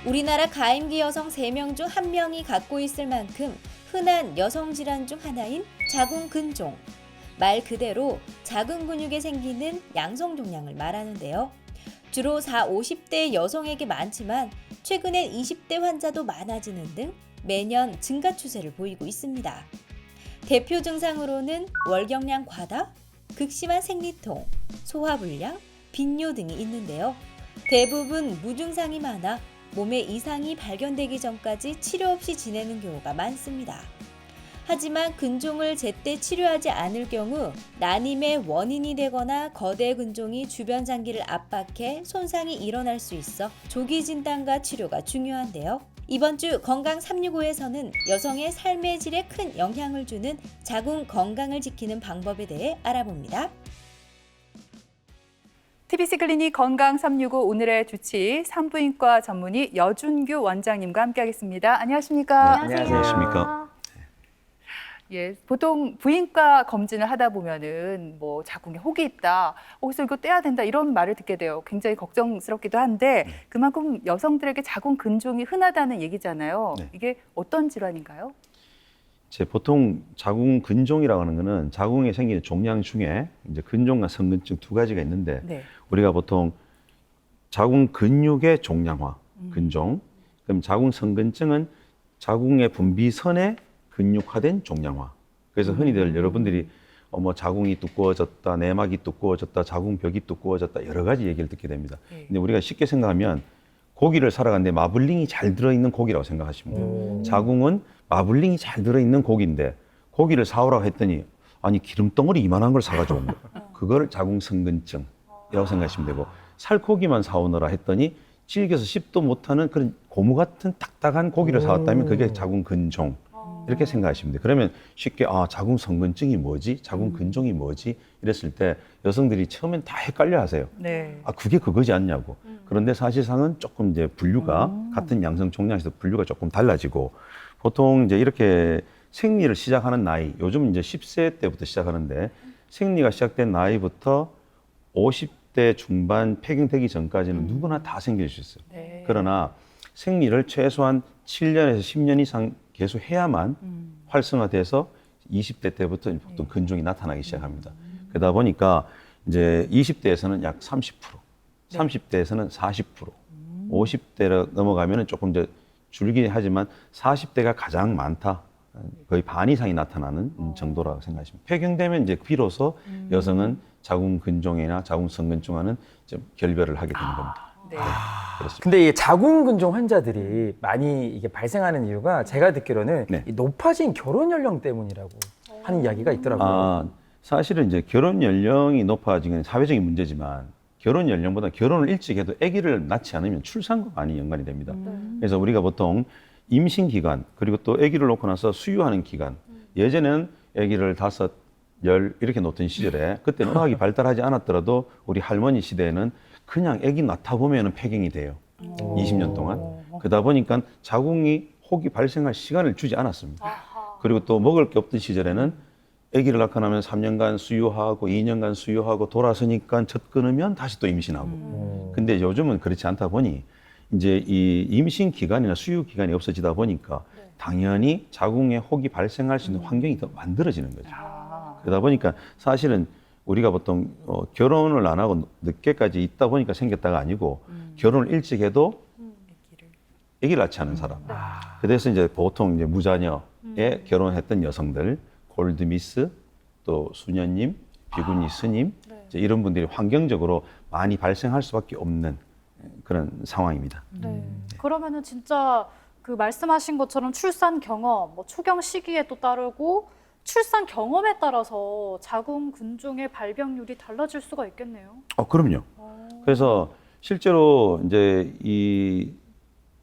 우리나라 가임기 여성 3명 중 1명이 갖고 있을 만큼 흔한 여성 질환 중 하나인 자궁근종. 말 그대로 작은 근육에 생기는 양성종양을 말하는데요. 주로 40, 50대 여성에게 많지만 최근엔 20대 환자도 많아지는 등 매년 증가 추세를 보이고 있습니다. 대표 증상으로는 월경량 과다, 극심한 생리통, 소화불량, 빈뇨 등이 있는데요. 대부분 무증상이 많아 몸에 이상이 발견되기 전까지 치료 없이 지내는 경우가 많습니다. 하지만 근종을 제때 치료하지 않을 경우 난임의 원인이 되거나 거대 근종이 주변 장기를 압박해 손상이 일어날 수 있어 조기 진단과 치료가 중요한데요. 이번 주 건강 365에서는 여성의 삶의 질에 큰 영향을 주는 자궁 건강을 지키는 방법에 대해 알아봅니다. TBC 클리닉 건강 365 오늘의 주치 산부인과 전문의 여준규 원장님과 함께하겠습니다. 안녕하십니까? 안녕하십니까? 예, 보통 부인과 검진을 하다 보면은 뭐 자궁에 혹이 있다, 어디서 이거 떼야 된다 이런 말을 듣게 돼요. 굉장히 걱정스럽기도 한데 그만큼 여성들에게 자궁 근종이 흔하다는 얘기잖아요. 네. 이게 어떤 질환인가요? 보통 자궁 근종이라고 하는 거는 자궁에 생기는 종양 중에 이제 근종과 성근증 두 가지가 있는데 네. 우리가 보통 자궁 근육의 종양화, 근종, 그럼 자궁 성근증은 자궁의 분비선의 근육화된 종양화. 그래서 흔히들 여러분들이 뭐 자궁이 두꺼워졌다, 내막이 두꺼워졌다, 자궁벽이 두꺼워졌다 여러 가지 얘기를 듣게 됩니다. 네. 근데 우리가 쉽게 생각하면 고기를 사러 갔는데 마블링이 잘 들어있는 고기라고 생각하시면 돼요. 자궁은 마블링이 잘 들어있는 고기인데 고기를 사오라고 했더니 아니 기름덩어리 이만한 걸 사가지고 온 거예요. 그걸 자궁 성근증이라고 생각하시면 되고 살코기만 사오너라 했더니 질겨서 씹도 못하는 그런 고무 같은 딱딱한 고기를 사왔다면 그게 자궁 근종. 이렇게 생각하시면 돼요. 그러면 쉽게 자궁 성근증이 뭐지? 자궁 근종이 뭐지? 이랬을 때 여성들이 처음엔 다 헷갈려 하세요. 네. 그게 그거지 않냐고. 그런데 사실상은 조금 이제 분류가 같은 양성 종양에서 분류가 조금 달라지고 보통 이제 이렇게 생리를 시작하는 나이, 요즘 이제 10세 때부터 시작하는데 생리가 시작된 나이부터 50대 중반 폐경되기 전까지는 누구나 다 생길 수 있어요. 네. 그러나 생리를 최소한 7년에서 10년 이상 계속 해야만 활성화돼서 20대 때부터 보통 근종이 나타나기 시작합니다. 그러다 보니까 이제 20대에서는 약 30%, 30대에서는 40%, 50대로 넘어가면은 조금 이제 줄긴 하지만 40대가 가장 많다. 거의 반 이상이 나타나는 정도라고 생각하시면 폐경되면 이제 비로소 여성은 자궁 근종이나 자궁 성근종과는 좀 결별을 하게 되는 겁니다. 네. 그렇습니다. 근데 이 자궁근종 환자들이 많이 이게 발생하는 이유가 제가 듣기로는 네. 이 높아진 결혼 연령 때문이라고 하는 이야기가 있더라고요. 사실은 이제 결혼 연령이 높아지는 사회적인 문제지만 결혼 연령보다 결혼을 일찍 해도 아기를 낳지 않으면 출산과 많이 연관이 됩니다. 그래서 우리가 보통 임신 기간 그리고 또 아기를 놓고 나서 수유하는 기간 예전에는 아기를 5, 10 이렇게 놓던 시절에 그때는 의학이 발달하지 않았더라도 우리 할머니 시대에는 그냥 아기 낳다 보면은 폐경이 돼요. 20년 동안. 그러다 보니까 자궁이 혹이 발생할 시간을 주지 않았습니다. 그리고 또 먹을 게 없던 시절에는 아기를 낳고 나면 3년간 수유하고 2년간 수유하고 돌아서니까 젖 끊으면 다시 또 임신하고. 근데 요즘은 그렇지 않다 보니 이제 이 임신 기간이나 수유 기간이 없어지다 보니까 당연히 자궁에 혹이 발생할 수 있는 환경이 더 만들어지는 거죠. 그러다 보니까 사실은 우리가 보통 결혼을 안 하고 늦게까지 있다 보니까 생겼다가 아니고 결혼을 일찍 해도 아기를 낳지 않은 사람. 그래서 이제 보통 이제 무자녀에 결혼했던 여성들, 골드미스, 또 수녀님, 비구니 스님 이제 이런 분들이 환경적으로 많이 발생할 수밖에 없는 그런 상황입니다. 네. 그러면은 진짜 그 말씀하신 것처럼 출산 경험, 뭐 초경 시기에 또 따르고 출산 경험에 따라서 자궁 근종의 발병률이 달라질 수가 있겠네요. 그럼요. 그래서 실제로 이제 이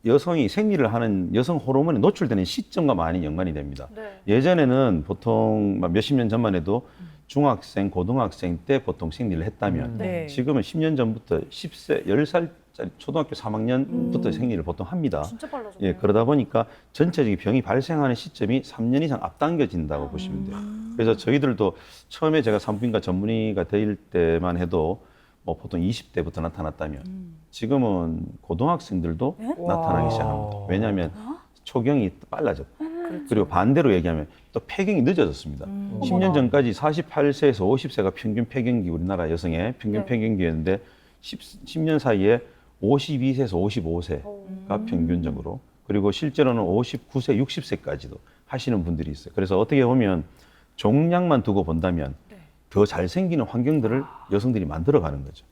여성이 생리를 하는 여성 호르몬에 노출되는 시점과 많이 연관이 됩니다. 네. 예전에는 보통 몇십 년 전만 해도 중학생, 고등학생 때 보통 생리를 했다면 네. 지금은 10년 전부터 10세, 10살짜리 초등학교 3학년부터 생리를 보통 합니다. 진짜 빨라졌네요. 예, 그러다 보니까 전체적인 병이 발생하는 시점이 3년 이상 앞당겨진다고 보시면 돼요. 그래서 저희들도 처음에 제가 산부인과 전문의가 될 때만 해도 뭐 보통 20대부터 나타났다면 지금은 고등학생들도 나타나기 와. 시작합니다. 왜냐하면 초경이 빨라졌고 그리고 반대로 얘기하면 또 폐경이 늦어졌습니다. 10년 전까지 48세에서 50세가 평균 폐경기 우리나라 여성의 평균 네. 폐경기였는데 10년 사이에 52세에서 55세가 평균적으로 그리고 실제로는 59세, 60세까지도 하시는 분들이 있어요. 그래서 어떻게 보면 종양만 두고 본다면 더 잘생기는 환경들을 여성들이 만들어가는 거죠.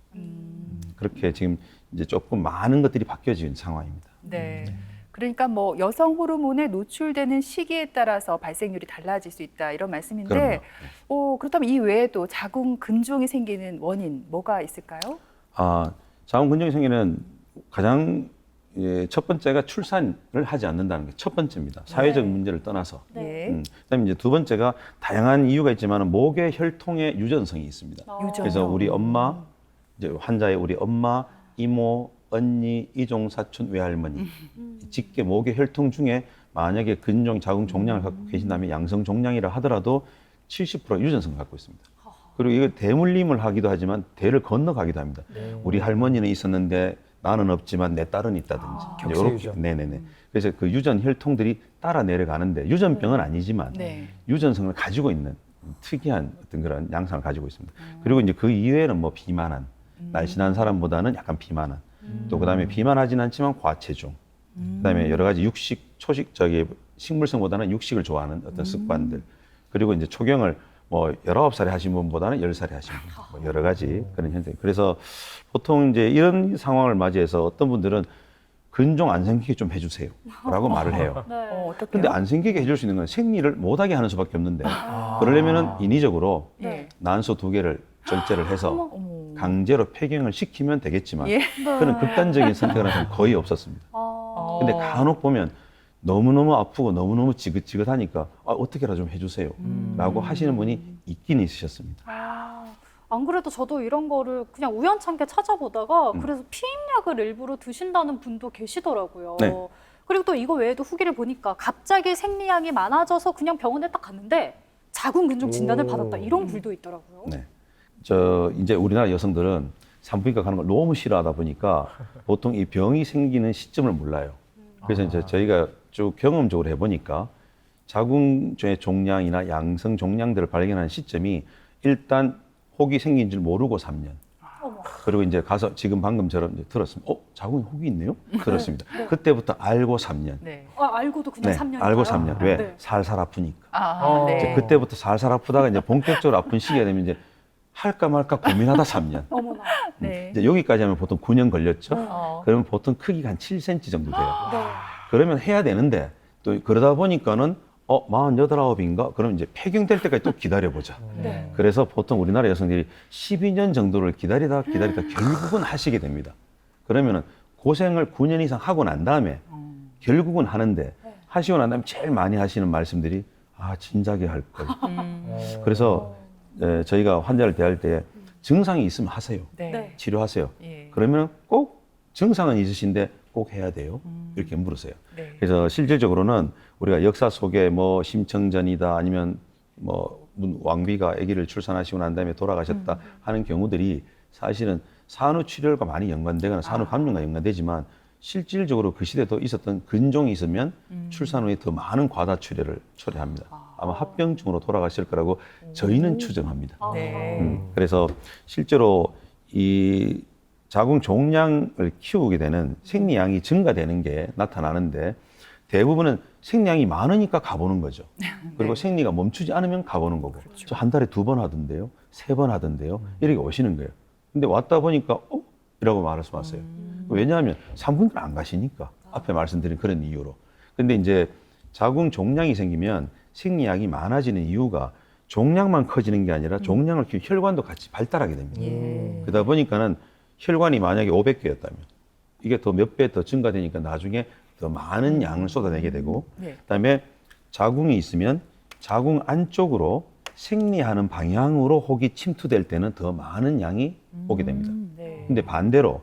그렇게 지금 이제 조금 많은 것들이 바뀌어진 상황입니다. 네. 그러니까 뭐 여성 호르몬에 노출되는 시기에 따라서 발생률이 달라질 수 있다 이런 말씀인데 그럼요. 그렇다면 이 외에도 자궁 근종이 생기는 원인 뭐가 있을까요? 자궁 근종이 생기는 가장 첫 번째가 출산을 하지 않는다는 게 첫 번째입니다. 사회적 문제를 떠나서. 네. 그다음에 이제 두 번째가 다양한 이유가 있지만 목의 혈통의 유전성이 있습니다. 유전. 그래서 우리 엄마, 이제 환자의 우리 엄마, 이모, 언니, 이종, 사촌, 외할머니, 직계 목의 혈통 중에 만약에 근종, 자궁 종양을 갖고 계신다면 양성 종양이라 하더라도 70% 유전성을 갖고 있습니다. 그리고 이거 대물림을 하기도 하지만 대를 건너가기도 합니다. 우리 할머니는 있었는데 나는 없지만 내 딸은 있다든지. 격세 요렇게, 유전. 네네네. 그래서 그 유전 혈통들이 따라 내려가는데 유전병은 아니지만 네. 유전성을 가지고 있는 특이한 어떤 그런 양상을 가지고 있습니다. 그리고 이제 그 이외에는 뭐 비만한, 날씬한 사람보다는 약간 비만한, 또 그다음에 비만하진 않지만 과체중, 그다음에 여러 가지 육식, 초식, 식물성보다는 육식을 좋아하는 어떤 습관들, 그리고 이제 초경을 뭐 19살에 하신 분보다는 10살에 하신 분, 뭐 여러 가지 그런 현상. 그래서 보통 이제 이런 상황을 맞이해서 어떤 분들은 근종 안 생기게 좀 해주세요 라고 말을 해요. 네. 어떻게? 근데 안 생기게 해줄 수 있는 건 생리를 못하게 하는 수밖에 없는데 그러려면은 인위적으로 네. 난소 2개를 절제를 해서 어머. 강제로 폐경을 시키면 되겠지만 예. 그런 극단적인 선택은 좀 거의 없었습니다. 근데 간혹 보면 너무너무 아프고 너무너무 지긋지긋하니까 어떻게라도 좀 해주세요 라고 하시는 분이 있긴 있으셨습니다. 안 그래도 저도 이런 거를 그냥 우연찮게 찾아보다가 그래서 피임약을 일부러 드신다는 분도 계시더라고요. 네. 그리고 또 이거 외에도 후기를 보니까 갑자기 생리량이 많아져서 그냥 병원에 딱 갔는데 자궁 근종 진단을 받았다 이런 글도 있더라고요. 네. 이제 우리나라 여성들은 산부인과 가는 걸 너무 싫어하다 보니까 보통 이 병이 생기는 시점을 몰라요. 그래서 이제 저희가 쭉 경험적으로 해보니까 자궁의 종양이나 양성 종양들을 발견하는 시점이 일단 혹이 생긴 줄 모르고 3년. 어머. 그리고 이제 가서 지금 방금처럼 이제 들었습니다. 자궁에 혹이 있네요? 들었습니다. 그때부터 알고 3년. 네. 알고도 그냥 네, 3년이요? 알고 3년. 왜? 네. 살살 아프니까. 네. 이제 그때부터 살살 아프다가 이제 본격적으로 아픈 시기가 되면 이제 할까 말까 고민하다 3년. 어머나. 네. 이제 여기까지 하면 보통 9년 걸렸죠. 어. 그러면 보통 크기가 한 7cm 정도 돼요. 네. 그러면 해야 되는데 또 그러다 보니까는 48, 9인가? 그럼 이제 폐경될 때까지 또 기다려보자. 네. 그래서 보통 우리나라 여성들이 12년 정도를 기다리다 결국은 하시게 됩니다. 그러면은 고생을 9년 이상 하고 난 다음에 결국은 하는데 하시고 난 다음에 제일 많이 하시는 말씀들이 진작에 할 걸. 그래서 저희가 환자를 대할 때 증상이 있으면 하세요. 네. 네. 치료하세요. 예. 그러면 꼭 증상은 있으신데 꼭 해야 돼요. 이렇게 물으세요. 네. 그래서 실질적으로는 우리가 역사 속에 뭐 심청전이다 아니면 뭐 왕비가 아기를 출산하시고 난 다음에 돌아가셨다 하는 경우들이 사실은 산후출혈과 많이 연관되거나 산후감염과 연관되지만 실질적으로 그 시대도 있었던 근종이 있으면 출산 후에 더 많은 과다출혈을 초래합니다. 아마 합병증으로 돌아가실 거라고 저희는 추정합니다. 네. 그래서 실제로 이 자궁 종양을 키우게 되는 생리량이 증가되는 게 나타나는데 대부분은 생리량이 많으니까 가보는 거죠. 그리고 생리가 멈추지 않으면 가보는 거고. 저 한 달에 2번 하던데요, 3번 하던데요, 이렇게 오시는 거예요. 근데 왔다 보니까 이라고 말씀하세요. 왜냐하면 산부인과를 안 가시니까 앞에 말씀드린 그런 이유로. 근데 이제 자궁 종양이 생기면 생리량이 많아지는 이유가 종양만 커지는 게 아니라 종양을 키우는 혈관도 같이 발달하게 됩니다. 그러다 보니까는 혈관이 만약에 500개였다면 이게 더 몇 배 더 증가되니까 나중에 더 많은 양을 쏟아내게 되고 네. 그다음에 자궁이 있으면 자궁 안쪽으로 생리하는 방향으로 혹이 침투될 때는 더 많은 양이 오게 됩니다. 네. 근데 반대로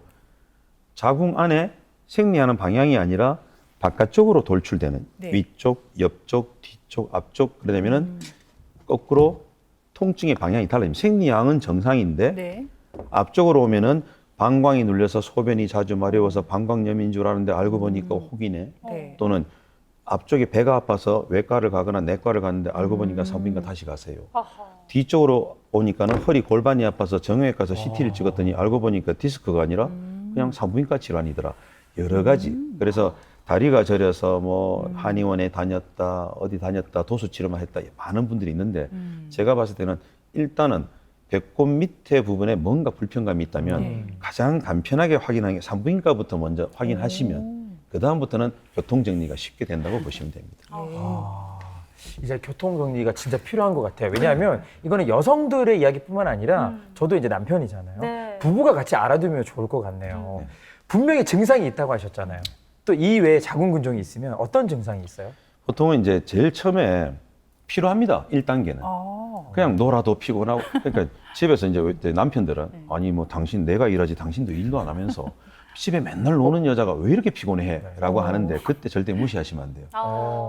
자궁 안에 생리하는 방향이 아니라 바깥쪽으로 돌출되는 네. 위쪽, 옆쪽, 뒤쪽, 앞쪽 그러려면은 거꾸로 통증의 방향이 달라집니다. 생리양은 정상인데 네. 앞쪽으로 오면은 방광이 눌려서 소변이 자주 마려워서 방광염인 줄 아는데 알고 보니까 혹이네. 네. 또는 앞쪽에 배가 아파서 외과를 가거나 내과를 갔는데 알고 보니까 산부인과 다시 가세요. 아하. 뒤쪽으로 오니까는 허리 골반이 아파서 정형외과 가서 CT를 찍었더니 알고 보니까 디스크가 아니라 그냥 산부인과 질환이더라. 여러 가지. 그래서 다리가 저려서 뭐 한의원에 다녔다, 어디 다녔다, 도수 치료만 했다. 많은 분들이 있는데 제가 봤을 때는 일단은 배꼽 밑에 부분에 뭔가 불편감이 있다면 가장 간편하게 확인하는 게 산부인과부터 먼저 확인하시면 그 다음부터는 교통 정리가 쉽게 된다고 보시면 됩니다. 이제 교통 정리가 진짜 필요한 것 같아요. 왜냐하면 이거는 여성들의 이야기뿐만 아니라 저도 이제 남편이잖아요. 네. 부부가 같이 알아두면 좋을 것 같네요. 분명히 증상이 있다고 하셨잖아요. 또 이 외에 자궁근종이 있으면 어떤 증상이 있어요? 보통은 이제 제일 처음에 필요합니다. 1단계는. 그냥 놀아도 피곤하고. 그러니까 집에서 이제 남편들은 아니 뭐 당신 내가 일하지 당신도 일도 안 하면서 집에 맨날 노는 여자가 왜 이렇게 피곤해? 라고 하는데 그때 절대 무시하시면 안 돼요.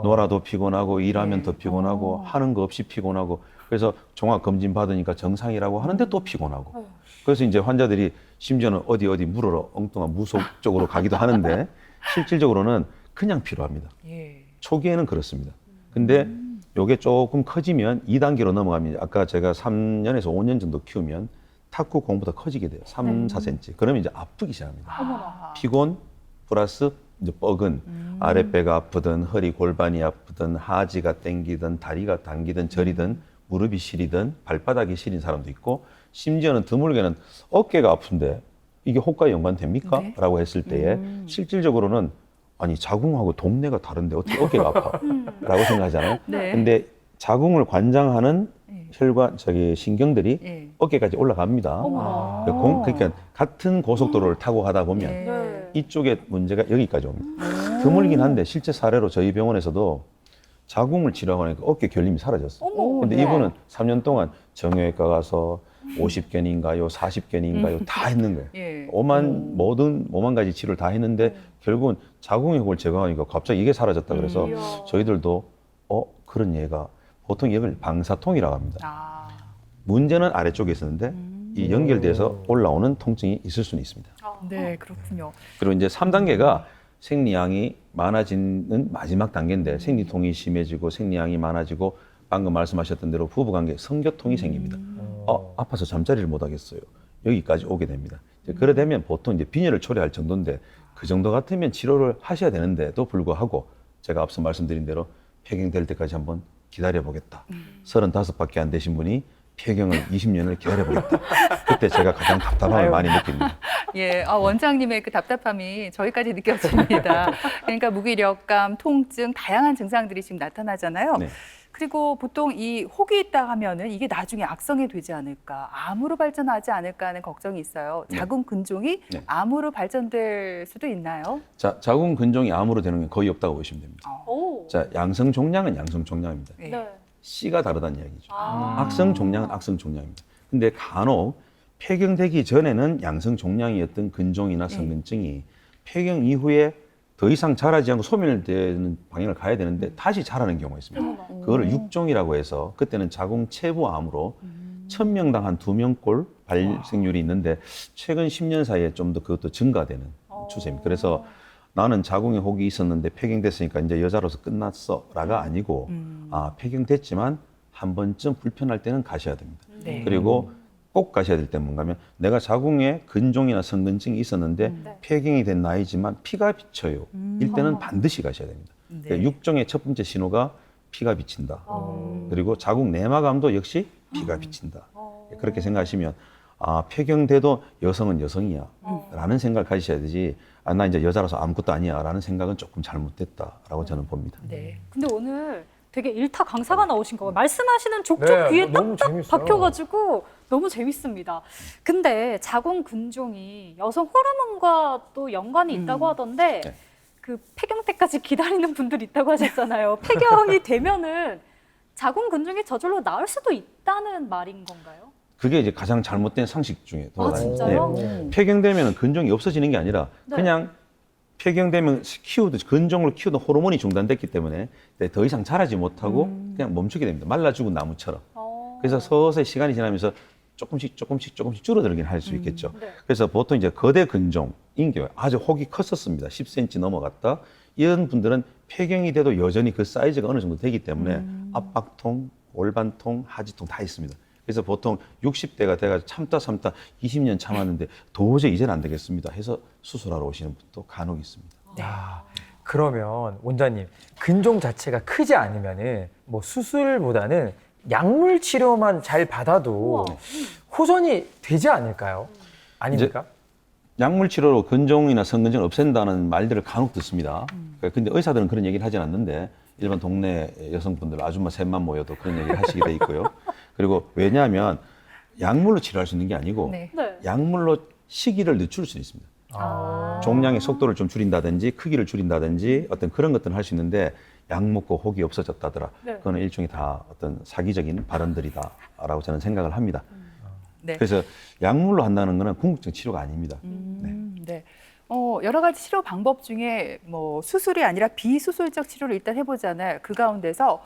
놀아도 피곤하고 일하면 더 피곤하고 하는 거 없이 피곤하고 그래서 종합 검진 받으니까 정상이라고 하는데 또 피곤하고 그래서 이제 환자들이 심지어는 어디 물으러 엉뚱한 무속 쪽으로 가기도 하는데 실질적으로는 그냥 필요합니다. 예. 초기에는 그렇습니다. 근데 요게 조금 커지면 2단계로 넘어가면 아까 제가 3년에서 5년 정도 키우면 탁구 공보다 커지게 돼요. 3, 4cm. 그러면 이제 아프기 시작합니다. 피곤 플러스 이제 뻐근 아랫배가 아프든 허리 골반이 아프든 하지가 땡기든 다리가 당기든 저리든 무릎이 시리든 발바닥이 시린 사람도 있고 심지어는 드물게는 어깨가 아픈데 이게 호흡과 연관됩니까? 네. 라고 했을 때에 실질적으로는 아니 자궁하고 동네가 다른데 어떻게 어깨가 아파? 라고 생각하잖아요. 네. 근데 자궁을 관장하는 네. 혈관 신경들이 예. 어깨까지 올라갑니다. 어머나. 그러니까 같은 고속도로를 타고 가다 보면 네. 이쪽에 문제가 여기까지 옵니다. 드물긴 한데 실제 사례로 저희 병원에서도 자궁을 치료하고 나니까 어깨 결림이 사라졌어요. 어머. 근데 네. 이분은 3년 동안 정형외과 가서 50견인가요, 40견인가요 다 했는 거예요. 예. 모든 가지 치료를 다 했는데 결국은 자궁의 혹을 제거하니까 갑자기 이게 사라졌다 그래서 이야. 저희들도 그런 예가 보통 이걸 방사통이라고 합니다. 아. 문제는 아래쪽에 있었는데 이 연결돼서 올라오는 통증이 있을 수는 있습니다. 네, 그렇군요. 그리고 이제 3단계가 생리양이 많아지는 마지막 단계인데 생리통이 심해지고 생리양이 많아지고 방금 말씀하셨던 대로 부부관계 성교통이 생깁니다. 아파서 잠자리를 못 하겠어요. 여기까지 오게 됩니다. 이제 그래 되면 보통 이제 빈혈을 초래할 정도인데 그 정도 같으면 치료를 하셔야 되는데도 불구하고 제가 앞서 말씀드린 대로 폐경될 때까지 한번 기다려보겠다. 35밖에 안 되신 분이 폐경을 20년을 기다려보겠다. 그때 제가 가장 답답함을 많이 느낍니다. 예, 원장님의 그 답답함이 저희까지 느껴집니다. 그러니까 무기력감, 통증, 다양한 증상들이 지금 나타나잖아요. 네. 그리고 보통 이 혹이 있다 하면은 이게 나중에 악성이 되지 않을까, 암으로 발전하지 않을까 하는 걱정이 있어요. 자궁 근종이 네. 암으로 발전될 수도 있나요? 자, 자궁 근종이 암으로 되는 게 거의 없다고 보시면 됩니다. 오. 자, 양성 종양은 양성 종양입니다. 네. 네. 씨가 다르다는 이야기죠. 아. 악성 종양은 악성 종양입니다. 근데 간혹 폐경되기 전에는 양성 종양이었던 근종이나 성근증이 폐경 이후에 더 이상 자라지 않고 소멸되는 방향을 가야 되는데 다시 자라는 경우가 있습니다. 그거를 육종이라고 해서 그때는 자궁 체부암으로 1000명당 한 2명꼴 발생률이 있는데 최근 10년 사이에 좀 더 그것도 증가되는 추세입니다. 그래서 나는 자궁에 혹이 있었는데 폐경됐으니까 이제 여자로서 끝났어라가 아니고 폐경됐지만 한 번쯤 불편할 때는 가셔야 됩니다. 네. 그리고 꼭 가셔야 될 때 뭔가면 내가 자궁에 근종이나 성근증이 있었는데 폐경이 된 나이지만 피가 비쳐요. 이때는 반드시 가셔야 됩니다. 네. 그러니까 육종의 첫 번째 신호가 피가 비친다. 그리고 자궁 내막암도 역시 피가 비친다. 그렇게 생각하시면 폐경돼도 여성은 여성이야 라는 생각을 가지셔야 되지 나 이제 여자라서 아무것도 아니야 라는 생각은 조금 잘못됐다라고 저는 봅니다. 네. 근데 오늘 되게 일타 강사가 나오신 거예요. 말씀하시는 족족 네, 귀에 너무 딱딱 재밌어요. 박혀가지고 너무 재밌습니다. 근데 자궁 근종이 여성 호르몬과 또 연관이 있다고 하던데 네. 그 폐경 때까지 기다리는 분들 있다고 하셨잖아요. 폐경이 되면은 자궁 근종이 저절로 나을 수도 있다는 말인 건가요? 그게 이제 가장 잘못된 상식 중에 돌아다니는 진짜요? 네. 폐경되면 근종이 없어지는 게 아니라 네. 그냥 폐경되면 근종을 키우던 호르몬이 중단됐기 때문에 더 이상 자라지 못하고 그냥 멈추게 됩니다. 말라 죽은 나무처럼. 그래서 서서히 시간이 지나면서 조금씩 줄어들긴 할 수 있겠죠. 네. 그래서 보통 이제 거대 근종인 경우 아주 혹이 컸었습니다. 10cm 넘어갔다. 이런 분들은 폐경이 돼도 여전히 그 사이즈가 어느 정도 되기 때문에 압박통, 골반통, 하지통 다 있습니다. 그래서 보통 60대가 돼가지고 참다 20년 참았는데 도저히 이제는 안 되겠습니다 해서 수술하러 오시는 분도 간혹 있습니다. 야, 그러면 원장님 근종 자체가 크지 않으면은 뭐 수술보다는 약물 치료만 잘 받아도 우와. 호전이 되지 않을까요? 아닙니까? 약물 치료로 근종이나 성근종을 없앤다는 말들을 간혹 듣습니다. 근데 의사들은 그런 얘기를 하진 않는데 일반 동네 여성분들 아줌마 셋만 모여도 그런 얘기를 하시게 돼 있고요. 그리고 왜냐하면 약물로 치료할 수 있는 게 아니고 네. 네. 약물로 시기를 늦출 수 있습니다. 아. 종양의 속도를 좀 줄인다든지 크기를 줄인다든지 어떤 그런 것들은 할 수 있는데 약 먹고 혹이 없어졌다더라. 네. 그거는 일종의 다 어떤 사기적인 발언들이다라고 저는 생각을 합니다. 네. 그래서 약물로 한다는 거는 궁극적 치료가 아닙니다. 네. 여러 가지 치료 방법 중에 뭐 수술이 아니라 비수술적 치료를 일단 해보잖아요. 그 가운데서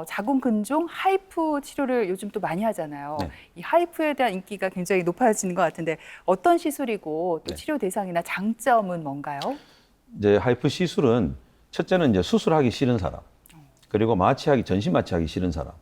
자궁 근종 하이프 치료를 요즘 또 많이 하잖아요. 네. 이 하이프에 대한 인기가 굉장히 높아지는 것 같은데 어떤 시술이고 또 네. 치료 대상이나 장점은 뭔가요? 이제 하이프 시술은 첫째는 이제 수술하기 싫은 사람, 그리고 전신 마취하기 싫은 사람,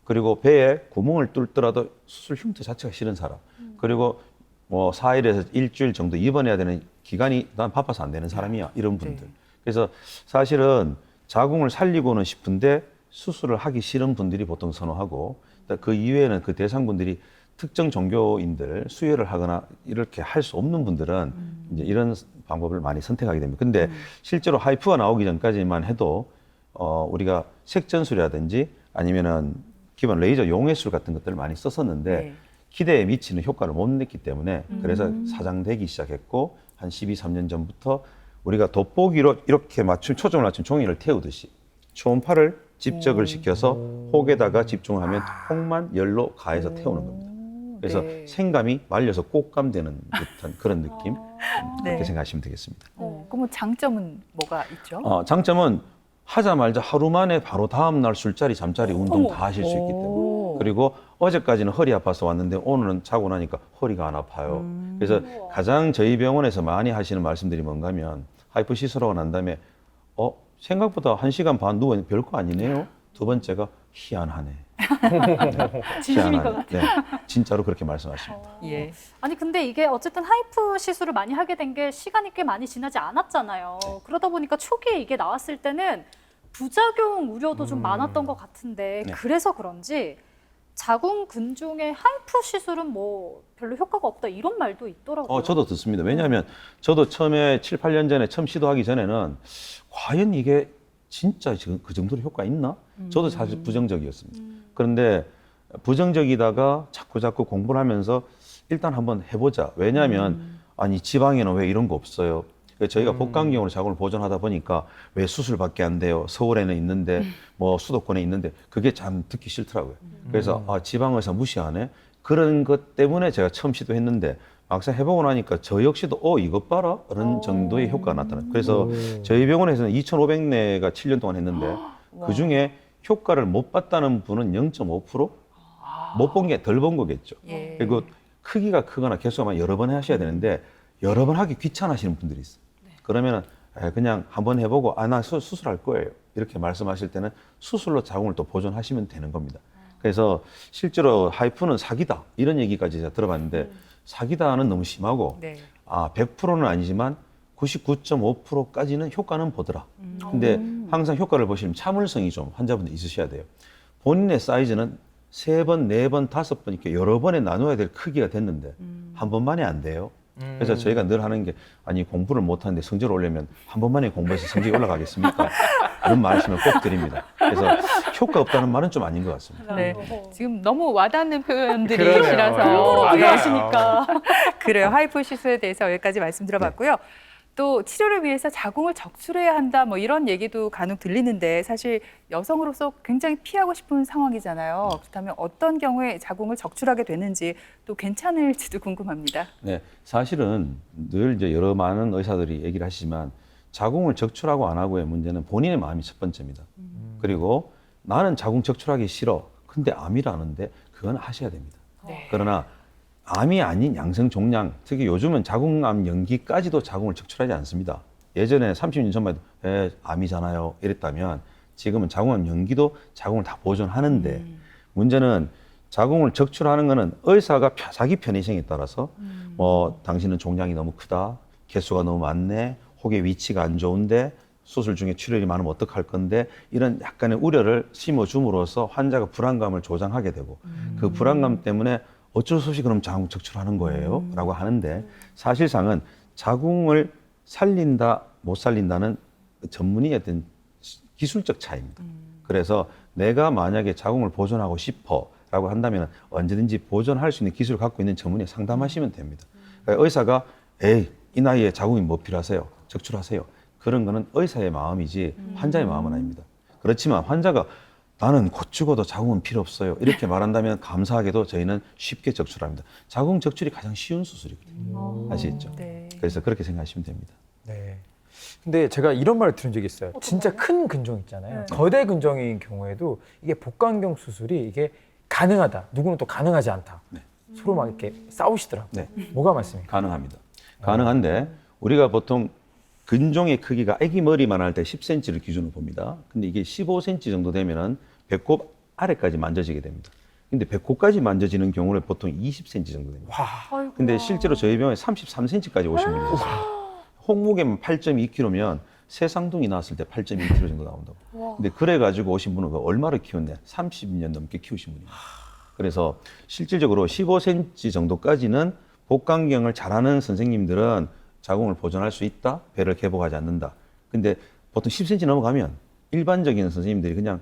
그리고 배에 구멍을 뚫더라도 수술 흉터 자체가 싫은 사람, 그리고 뭐 4일에서 일주일 정도 입원해야 되는 기간이 난 바빠서 안 되는 사람이야 이런 분들. 네. 그래서 사실은 자궁을 살리고는 싶은데 수술을 하기 싫은 분들이 보통 선호하고 그 이외에는 그 대상분들이 특정 종교인들 수혈을 하거나 이렇게 할 수 없는 분들은 이제 이런 방법을 많이 선택하게 됩니다. 근데 실제로 하이프가 나오기 전까지만 해도 우리가 색전술이라든지 아니면은 기본 레이저 용해술 같은 것들을 많이 썼었는데 네. 기대에 미치는 효과를 못 냈기 때문에 그래서 사장되기 시작했고 한 3년 전부터 우리가 돋보기로 이렇게 초점을 맞춘 종이를 태우듯이 초음파를 집적을 시켜서 혹에다가 집중하면 혹만 열로 가해서 태우는 겁니다. 그래서 네. 생감이 말려서 꽃감되는 듯한 그런 느낌 그렇게 네. 생각하시면 되겠습니다. 그럼 장점은 뭐가 있죠? 장점은 하자마자 하루 만에 바로 다음 날 술자리, 잠자리, 운동 다 하실 수 있기 때문에 그리고 어제까지는 허리 아파서 왔는데 오늘은 자고 나니까 허리가 안 아파요. 그래서 가장 저희 병원에서 많이 하시는 말씀들이 뭔가 하면 하이프 시술하고 난 다음에 생각보다 1시간 반 누워 별거 아니네요. 두 번째가 희한하네. 진심인 것 희한하네. 네, 진짜로 그렇게 말씀하십니다. 예. 아니 근데 이게 어쨌든 하이프 시술을 많이 하게 된 게 시간이 꽤 많이 지나지 않았잖아요. 그러다 보니까 초기에 이게 나왔을 때는 부작용 우려도 좀 많았던 것 같은데 네. 그래서 그런지 자궁 근종의 하이프 시술은 뭐 별로 효과가 없다 이런 말도 있더라고요. 저도 듣습니다. 왜냐하면 저도 처음에 7, 8년 전에 처음 시도하기 전에는 과연 이게 진짜 지금 그 정도로 효과 있나? 저도 사실 부정적이었습니다. 그런데 부정적이다가 자꾸 공부를 하면서 일단 한번 해보자. 왜냐하면 아니 지방에는 왜 이런 거 없어요? 저희가 복강경으로 자궁을 보존하다 보니까 왜 수술밖에 안 돼요? 서울에는 있는데 뭐 수도권에 있는데 그게 참 듣기 싫더라고요. 그래서 지방의사 무시하네? 그런 것 때문에 제가 처음 시도했는데 막상 해보고 나니까 저 역시도 이것 봐라 이런 정도의 효과가 나타나요. 그래서 저희 병원에서는 2,500내가 7년 동안 했는데 그중에 효과를 못 봤다는 분은 0.5%? 못 본 게 덜 본 거겠죠. 예. 그리고 크기가 크거나 개수가 여러 번 하셔야 되는데 여러 번 하기 귀찮아하시는 분들이 있어요. 그러면은 그냥 한번 해보고 나 수술할 거예요. 이렇게 말씀하실 때는 수술로 자궁을 또 보존하시면 되는 겁니다. 그래서 실제로 하이프는 사기다 이런 얘기까지 제가 들어봤는데 사기다는 너무 심하고 네. 100%는 아니지만 99.5%까지는 효과는 보더라. 근데 항상 효과를 보시면 참을성이 좀 환자분들 있으셔야 돼요. 본인의 사이즈는 3번, 4번, 5번 이렇게 여러 번에 나눠야 될 크기가 됐는데 한 번만에 안 돼요. 그래서 저희가 늘 하는 게 아니 공부를 못하는데 성적을 올리면 한 번만에 공부해서 성적이 올라가겠습니까? 이런 말씀을 꼭 드립니다. 그래서 효과 없다는 말은 좀 아닌 것 같습니다. 네. 어허. 지금 너무 와닿는 그러네요. 표현들이시라서 일부러 그거 예. 하시니까. 그래요. 하이프 시술에 대해서 여기까지 말씀드려봤고요. 또 치료를 위해서 자궁을 적출해야 한다 뭐 이런 얘기도 간혹 들리는데 사실 여성으로서 굉장히 피하고 싶은 상황이잖아요. 그렇다면 어떤 경우에 자궁을 적출하게 되는지 또 괜찮을지도 궁금합니다. 네, 사실은 늘 이제 많은 의사들이 얘기를 하시지만 자궁을 적출하고 안 하고의 문제는 본인의 마음이 첫 번째입니다. 그리고 나는 자궁 적출하기 싫어. 근데 암이라는데 그건 하셔야 됩니다. 네. 그러나 암이 아닌 양성 종양, 특히 요즘은 자궁암 연기까지도 자궁을 적출하지 않습니다. 예전에 30년 전만 해도 암이잖아요 이랬다면 지금은 자궁암 연기도 자궁을 다 보존하는데 문제는 자궁을 적출하는 거는 의사가 자기 편의성에 따라서 뭐 당신은 종양이 너무 크다, 개수가 너무 많네, 혹의 위치가 안 좋은데 수술 중에 출혈이 많으면 어떡할 건데 이런 약간의 우려를 심어줌으로써 환자가 불안감을 조장하게 되고 그 불안감 때문에 어쩔 수 없이 그럼 자궁 적출하는 거예요 라고 하는데 사실상은 자궁을 살린다 못 살린다는 전문의의 어떤 기술적 차이입니다. 그래서 내가 만약에 자궁을 보존하고 싶어 라고 한다면 언제든지 보존할 수 있는 기술을 갖고 있는 전문의에 상담하시면 됩니다. 그러니까 의사가 에이 이 나이에 자궁이 뭐 필요하세요? 적출하세요. 그런 거는 의사의 마음이지 환자의 마음은 아닙니다. 그렇지만 환자가 나는 곧 죽어도 자궁은 필요 없어요 이렇게 말한다면 감사하게도 저희는 쉽게 적출합니다. 자궁 적출이 가장 쉬운 수술이거든요. 아시겠죠? 네. 그래서 그렇게 생각하시면 됩니다. 네. 근데 제가 이런 말을 들은 적이 있어요. 진짜 큰 근종 있잖아요. 네. 거대 근종인 경우에도 이게 복강경 수술이 이게 가능하다. 누구는 또 가능하지 않다. 네. 서로 막 이렇게 싸우시더라고요. 네. 뭐가 맞습니까? 가능합니다. 가능한데 우리가 보통 근종의 크기가 아기 머리만 할 때 10cm를 기준으로 봅니다. 근데 이게 15cm 정도 되면은 배꼽 아래까지 만져지게 됩니다. 근데 배꼽까지 만져지는 경우는 보통 20cm 정도 됩니다. 와. 근데 실제로 저희 병원에 33cm까지 오신 분이 있어요. 홍무게만 8.2kg면 새 쌍둥이 낳았을 때 8.2kg 정도 나온다고. 와. 근데 그래가지고 오신 분은 얼마를 키웠냐? 30년 넘게 키우신 분이에요. 그래서 실질적으로 15cm 정도까지는 복강경을 잘하는 선생님들은 자궁을 보존할 수 있다, 배를 개복하지 않는다. 근데 보통 10cm 넘어가면 일반적인 선생님들이 그냥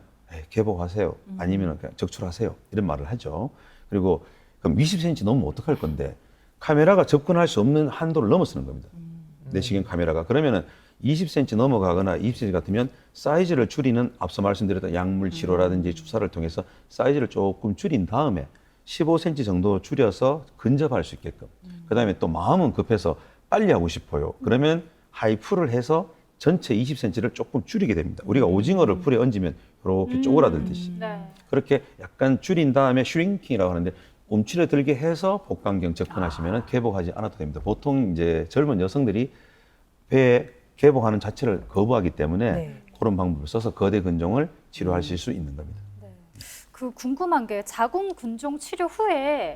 개복하세요, 아니면 그냥 적출하세요 이런 말을 하죠. 그리고 그럼 20cm 넘으면 어떡할 건데 카메라가 접근할 수 없는 한도를 넘어서는 겁니다. 내시경 카메라가. 그러면은 20cm 넘어가거나 20cm 같으면 사이즈를 줄이는 앞서 말씀드렸던 약물 치료라든지 주사를 통해서 사이즈를 조금 줄인 다음에 15cm 정도 줄여서 근접할 수 있게끔. 그다음에 또 마음은 급해서 빨리 하고 싶어요. 그러면 하이프를 해서 전체 20cm를 조금 줄이게 됩니다. 우리가 오징어를 풀에 얹으면 이렇게 쪼그라들듯이. 네. 그렇게 약간 줄인 다음에 슈링킹이라고 하는데 움츠러들게 해서 복강경 접근하시면 개복하지 않아도 됩니다. 보통 이제 젊은 여성들이 배에 개복하는 자체를 거부하기 때문에 네. 그런 방법을 써서 거대 근종을 치료하실 수 있는 겁니다. 그 궁금한 게 자궁 근종 치료 후에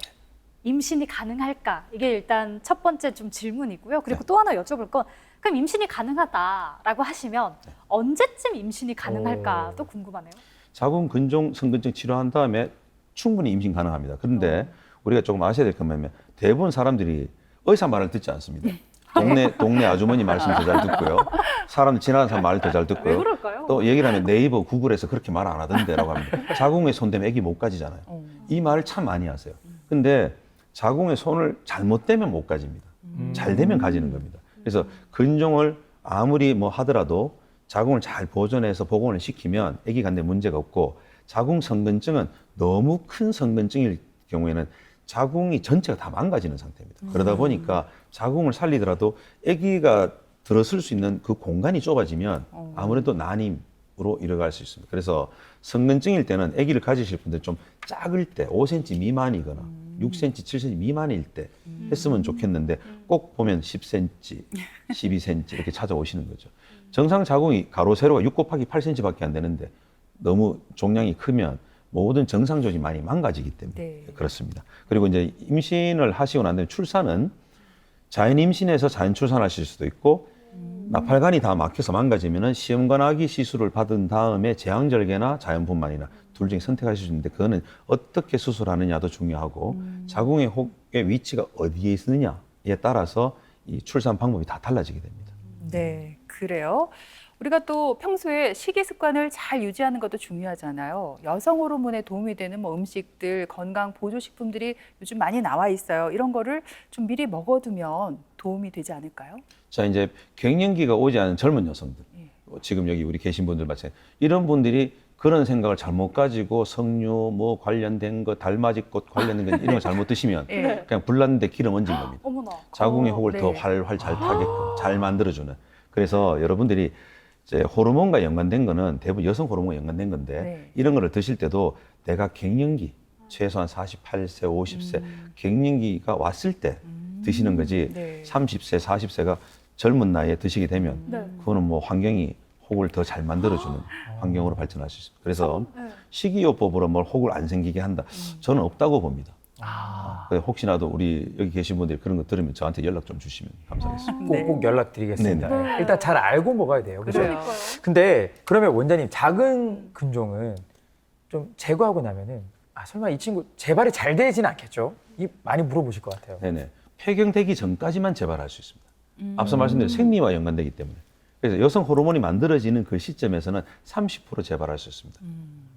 임신이 가능할까? 이게 일단 첫 번째 좀 질문이고요. 그리고 또 하나 여쭤볼 건 그럼 임신이 가능하다라고 하시면 언제쯤 임신이 가능할까? 또 궁금하네요. 자궁 근종 성근증 치료한 다음에 충분히 임신 가능합니다. 그런데 우리가 조금 아셔야 될 건 뭐냐면 대부분 사람들이 의사 말을 듣지 않습니다. 동네 아주머니 말씀 더 잘 듣고요. 사람 지나가는 사람 말 더 잘 왜 듣고요. 그럴까요? 또 얘기를 하면 네이버, 구글에서 그렇게 말 안 하던데라고 합니다. 자궁에 손대면 애기 못 가지잖아요. 이 말을 참 많이 하세요. 근데 자궁에 손을 잘못대면 못 가집니다. 잘 되면 가지는 겁니다. 그래서 근종을 아무리 뭐 하더라도 자궁을 잘 보존해서 복원을 시키면 애기 간데 문제가 없고 자궁 성근증은 너무 큰 성근증일 경우에는 자궁이 전체가 다 망가지는 상태입니다. 그러다 보니까 자궁을 살리더라도 아기가 들어설 수 있는 그 공간이 좁아지면 아무래도 난임으로 이어갈 수 있습니다. 그래서 성근증일 때는 아기를 가지실 분들 좀 작을 때 5cm 미만이거나 6cm, 7cm 미만일 때 했으면 좋겠는데 꼭 보면 10cm, 12cm 이렇게 찾아오시는 거죠. 정상 자궁이 가로 세로가 6 곱하기 8cm밖에 안 되는데 너무 종양이 크면 모든 정상 조직이 많이 망가지기 때문에 네. 그렇습니다. 그리고 이제 임신을 하시고 난 다음에 출산은 자연 임신해서 자연 출산하실 수도 있고 나팔관이 다 막혀서 망가지면은 시험관하기 시술을 받은 다음에 제왕절개나 자연분만이나 둘 중에 선택하실 수 있는데 그거는 어떻게 수술하느냐도 중요하고 자궁의 혹의 위치가 어디에 있느냐에 따라서 이 출산 방법이 다 달라지게 됩니다. 네, 그래요. 우리가 또 평소에 식이 습관을 잘 유지하는 것도 중요하잖아요. 여성 호르몬에 도움이 되는 뭐 음식들, 건강 보조식품들이 요즘 많이 나와 있어요. 이런 거를 좀 미리 먹어두면 도움이 되지 않을까요? 자, 이제 갱년기가 오지 않은 젊은 여성들, 지금 여기 우리 계신 분들 마찬가지, 이런 분들이 그런 생각을 잘못 가지고 석류 뭐 관련된 거, 달맞이꽃 관련된 거 이런 거 잘못 드시면 예. 그냥 불났는데 기름 얹은 겁니다. 어머나. 자궁의 혹을 네. 더 활활 잘 타게끔 잘 만들어주는. 그래서 여러분들이 이제 호르몬과 연관된 거는 대부분 여성 호르몬과 연관된 건데 네. 이런 거를 드실 때도 내가 갱년기 최소한 48세, 50세 갱년기가 왔을 때 드시는 거지 네. 30세, 40세가 젊은 나이에 드시게 되면 네. 그거는 뭐 환경이 혹을 더 잘 만들어주는 환경으로 발전할 수 있습니다. 그래서 네. 식이요법으로 뭘 혹을 안 생기게 한다. 저는 없다고 봅니다. 그래서 혹시라도 우리 여기 계신 분들이 그런 거 들으면 저한테 연락 좀 주시면 감사하겠습니다. 꼭 연락드리겠습니다. 네. 일단 잘 알고 먹어야 돼요. 그죠? 그래요. 그러니까요. 근데 그러면 원장님 작은 근종은 좀 제거하고 나면은 설마 이 친구 재발이 잘 되지는 않겠죠? 이 많이 물어보실 것 같아요. 네네. 폐경되기 전까지만 재발할 수 있습니다. 앞서 말씀드린 생리와 연관되기 때문에. 그래서 여성 호르몬이 만들어지는 그 시점에서는 30% 재발할 수 있습니다.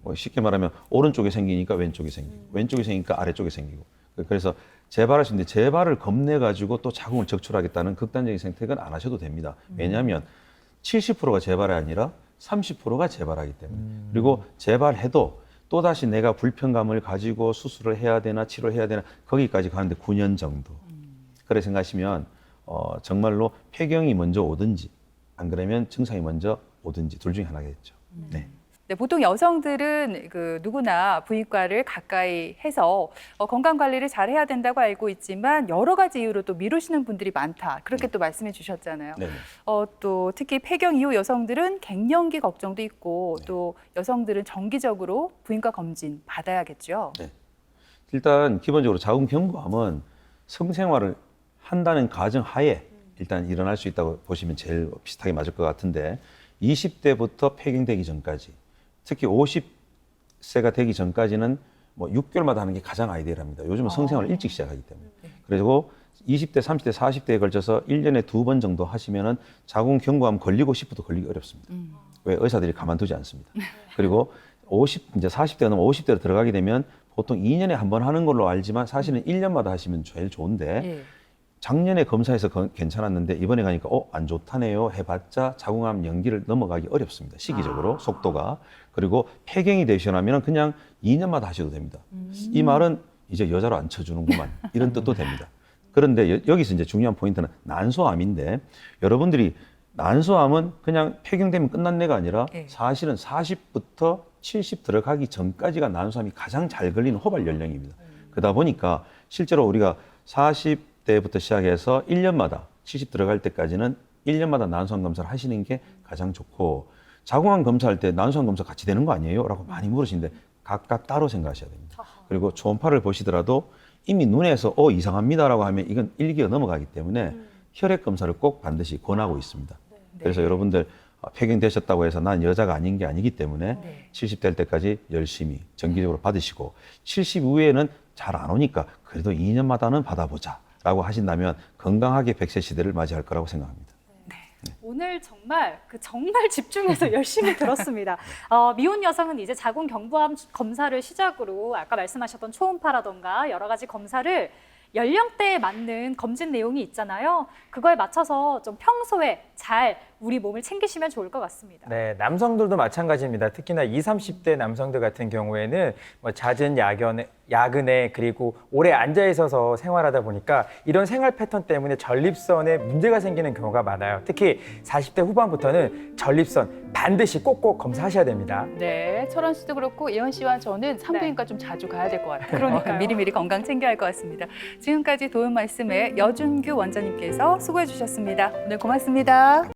뭐 쉽게 말하면 오른쪽에 생기니까 왼쪽에 생기고 왼쪽에 생기니까 아래쪽에 생기고 그래서 재발할 수 있는데 재발을 겁내가지고 또 자궁을 적출하겠다는 극단적인 선택은 안 하셔도 됩니다. 왜냐하면 70%가 재발이 아니라 30%가 재발하기 때문에 그리고 재발해도 또다시 내가 불편감을 가지고 수술을 해야 되나 치료를 해야 되나 거기까지 가는데 9년 정도. 그래 생각하시면 정말로 폐경이 먼저 오든지 안 그러면 증상이 먼저 오든지 둘 중에 하나겠죠. 네. 네, 보통 여성들은 그 누구나 부인과를 가까이 해서 건강 관리를 잘 해야 된다고 알고 있지만 여러 가지 이유로 또 미루시는 분들이 많다. 그렇게 또 말씀해 주셨잖아요. 네. 또 특히 폐경 이후 여성들은 갱년기 걱정도 있고 또 여성들은 정기적으로 부인과 검진 받아야겠죠. 네. 일단 기본적으로 자궁 경부암은 성생활을 한다는 가정 하에 일단 일어날 수 있다고 보시면 제일 비슷하게 맞을 것 같은데 20대부터 폐경되기 전까지 특히 50세가 되기 전까지는 뭐 6개월마다 하는 게 가장 아이디어랍니다. 요즘은 성생활을 일찍 시작하기 때문에. 그리고 20대, 30대, 40대에 걸쳐서 1년에 2번 정도 하시면은 자궁 경부암 걸리고 싶어도 걸리기 어렵습니다. 왜 의사들이 가만두지 않습니다. 그리고 이제 40대가 넘어 50대로 들어가게 되면 보통 2년에 한 번 하는 걸로 알지만 사실은 1년마다 하시면 제일 좋은데 예. 작년에 검사해서 괜찮았는데 이번에 가니까 안 좋다네요 해봤자 자궁암 연기를 넘어가기 어렵습니다. 시기적으로 속도가. 그리고 폐경이 되시려면 그냥 2년마다 하셔도 됩니다. 이 말은 이제 여자로 안 쳐주는구만 이런 뜻도 됩니다. 그런데 여기서 이제 중요한 포인트는 난소암인데 여러분들이 난소암은 그냥 폐경되면 끝난 애가 아니라 네. 사실은 40부터 70 들어가기 전까지가 난소암이 가장 잘 걸리는 호발 연령입니다. 그러다 보니까 실제로 우리가 40대부터 시작해서 1년마다 70 들어갈 때까지는 1년마다 난소암 검사를 하시는 게 가장 좋고 자궁암 검사할 때 난소암 검사 같이 되는 거 아니에요? 라고 많이 물으시는데 각각 따로 생각하셔야 됩니다. 그리고 초음파를 보시더라도 이미 눈에서 이상합니다라고 하면 이건 일기가 넘어가기 때문에 혈액 검사를 꼭 반드시 권하고 있습니다. 그래서 여러분들 폐경되셨다고 해서 난 여자가 아닌 게 아니기 때문에 70 될 때까지 열심히 정기적으로 받으시고 70 이후에는 잘 안 오니까 그래도 2년마다는 받아보자 라고 하신다면 건강하게 100세 시대를 맞이할 거라고 생각합니다. 오늘 정말 정말 집중해서 열심히 들었습니다. 미혼 여성은 이제 자궁 경부암 검사를 시작으로 아까 말씀하셨던 초음파라던가 여러 가지 검사를 연령대에 맞는 검진 내용이 있잖아요. 그거에 맞춰서 좀 평소에 잘 우리 몸을 챙기시면 좋을 것 같습니다. 네, 남성들도 마찬가지입니다. 특히나 20, 30대 남성들 같은 경우에는 뭐 잦은 야근에 그리고 오래 앉아 있어서 생활하다 보니까 이런 생활 패턴 때문에 전립선에 문제가 생기는 경우가 많아요. 특히 40대 후반부터는 전립선 반드시 꼭꼭 검사하셔야 됩니다. 네, 철원 씨도 그렇고 예원 씨와 저는 산부인과 좀 자주 가야 될 것 같아요. 그러니까요. 미리미리 건강 챙겨야 할 것 같습니다. 지금까지 도움 말씀에 여준규 원장님께서 수고해 주셨습니다. 오늘 고맙습니다.